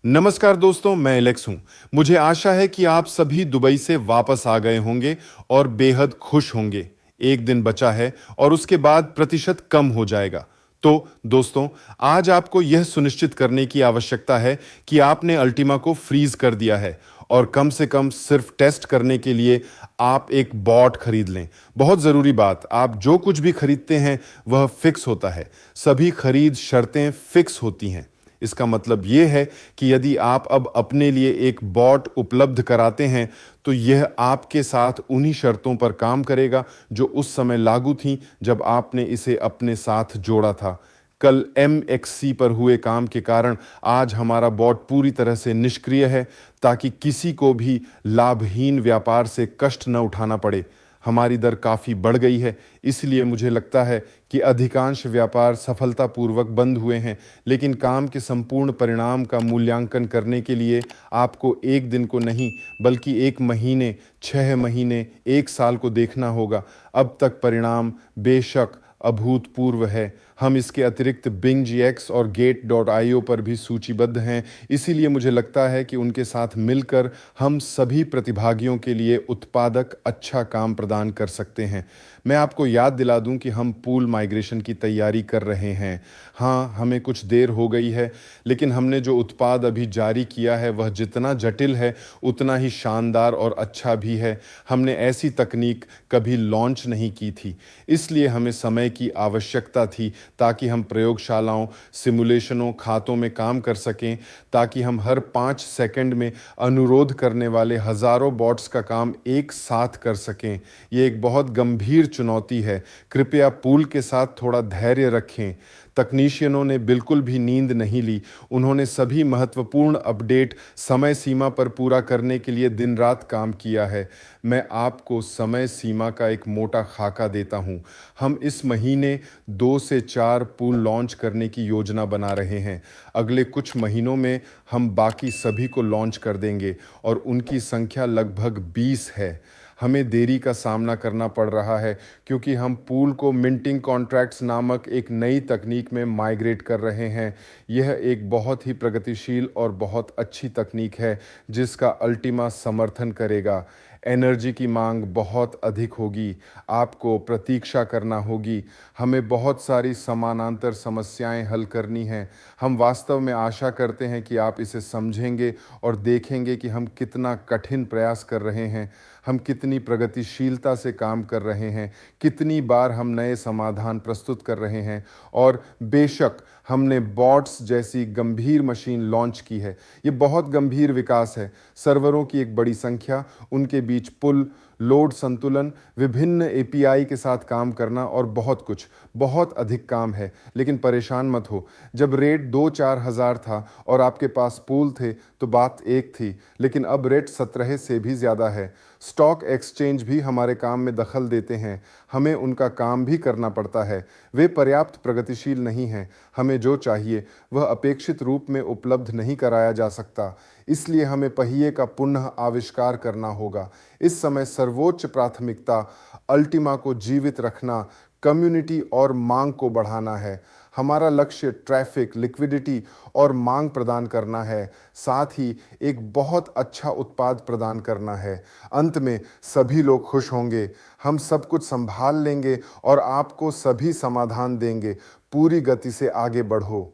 नमस्कार दोस्तों, मैं एलेक्स हूं। मुझे आशा है कि आप सभी दुबई से वापस आ गए होंगे और बेहद खुश होंगे। एक दिन बचा है और उसके बाद प्रतिशत कम हो जाएगा। तो दोस्तों, आज आपको यह सुनिश्चित करने की आवश्यकता है कि आपने अल्टीमा को फ्रीज कर दिया है और कम से कम सिर्फ टेस्ट करने के लिए आप एक बॉट खरीद लें। बहुत ज़रूरी बात, आप जो कुछ भी खरीदते हैं वह फिक्स होता है। सभी खरीद शर्तें फिक्स होती हैं। इसका मतलब ये है कि यदि आप अब अपने लिए एक बॉट उपलब्ध कराते हैं तो यह आपके साथ उन्हीं शर्तों पर काम करेगा जो उस समय लागू थीं जब आपने इसे अपने साथ जोड़ा था। कल MXC पर हुए काम के कारण आज हमारा बॉट पूरी तरह से निष्क्रिय है, ताकि किसी को भी लाभहीन व्यापार से कष्ट न उठाना पड़े। हमारी दर काफ़ी बढ़ गई है, इसलिए मुझे लगता है कि अधिकांश व्यापार सफलतापूर्वक बंद हुए हैं, लेकिन काम के संपूर्ण परिणाम का मूल्यांकन करने के लिए आपको एक दिन को नहीं बल्कि 1 महीने, 6 महीने, 1 साल को देखना होगा। अब तक परिणाम बेशक अभूतपूर्व है। हम इसके अतिरिक्त BingX और Gate.io पर भी सूचीबद्ध हैं, इसीलिए मुझे लगता है कि उनके साथ मिलकर हम सभी प्रतिभागियों के लिए उत्पादक अच्छा काम प्रदान कर सकते हैं। मैं आपको याद दिला दूं कि हम पूल माइग्रेशन की तैयारी कर रहे हैं। हाँ, हमें कुछ देर हो गई है, लेकिन हमने जो उत्पाद अभी जारी किया है वह जितना जटिल है उतना ही शानदार और अच्छा भी है। हमने ऐसी तकनीक कभी लॉन्च नहीं की थी, इसलिए हमें समय की आवश्यकता थी ताकि हम प्रयोगशालाओं, सिमुलेशनों, खातों में काम कर सकें, ताकि हम हर 5 सेकंड में अनुरोध करने वाले हज़ारों बॉट्स का काम एक साथ कर सकें। ये एक बहुत गंभीर चुनौती है। कृपया पूल के साथ थोड़ा धैर्य रखें। तकनीशियनों ने बिल्कुल भी नींद नहीं ली। उन्होंने सभी महत्वपूर्ण अपडेट समय सीमा पर पूरा करने के लिए दिन रात काम किया है। मैं आपको समय सीमा का एक मोटा खाका देता हूं। हम इस महीने 2 से 4 पूल लॉन्च करने की योजना बना रहे हैं। अगले कुछ महीनों में हम बाकी सभी को लॉन्च कर देंगे और उनकी संख्या लगभग 20 है। हमें देरी का सामना करना पड़ रहा है क्योंकि हम पूल को मिंटिंग कॉन्ट्रैक्ट्स नामक एक नई तकनीक में माइग्रेट कर रहे हैं। यह एक बहुत ही प्रगतिशील और बहुत अच्छी तकनीक है जिसका अल्टीमा समर्थन करेगा। एनर्जी की मांग बहुत अधिक होगी, आपको प्रतीक्षा करना होगी, हमें बहुत सारी समानांतर समस्याएं हल करनी हैं। हम वास्तव में आशा करते हैं कि आप इसे समझेंगे और देखेंगे कि हम कितना कठिन प्रयास कर रहे हैं, हम कितनी प्रगतिशीलता से काम कर रहे हैं, कितनी बार हम नए समाधान प्रस्तुत कर रहे हैं। और बेशक हमने बॉट्स जैसी गंभीर मशीन लॉन्च की है। ये बहुत गंभीर विकास है। सर्वरों की एक बड़ी संख्या, उनके बीच पुल, लोड संतुलन, विभिन्न API के साथ काम करना और बहुत अधिक काम है। लेकिन परेशान मत हो, जब रेट 2-4 हज़ार था और आपके पास पूल थे तो बात एक थी, लेकिन अब रेट 17 से भी ज़्यादा है। स्टॉक एक्सचेंज भी हमारे काम में दखल देते हैं, हमें उनका काम भी करना पड़ता है। वे पर्याप्त प्रगतिशील नहीं हैं। हमें जो चाहिए वह अपेक्षित रूप में उपलब्ध नहीं कराया जा सकता, इसलिए हमें पहिए का पुनः आविष्कार करना होगा। इस समय सर्वोच्च प्राथमिकता अल्टीमा को जीवित रखना, कम्युनिटी और मांग को बढ़ाना है। हमारा लक्ष्य ट्रैफिक, लिक्विडिटी और मांग प्रदान करना है, साथ ही एक बहुत अच्छा उत्पाद प्रदान करना है। अंत में सभी लोग खुश होंगे। हम सब कुछ संभाल लेंगे और आपको सभी समाधान देंगे। पूरी गति से आगे बढ़ो।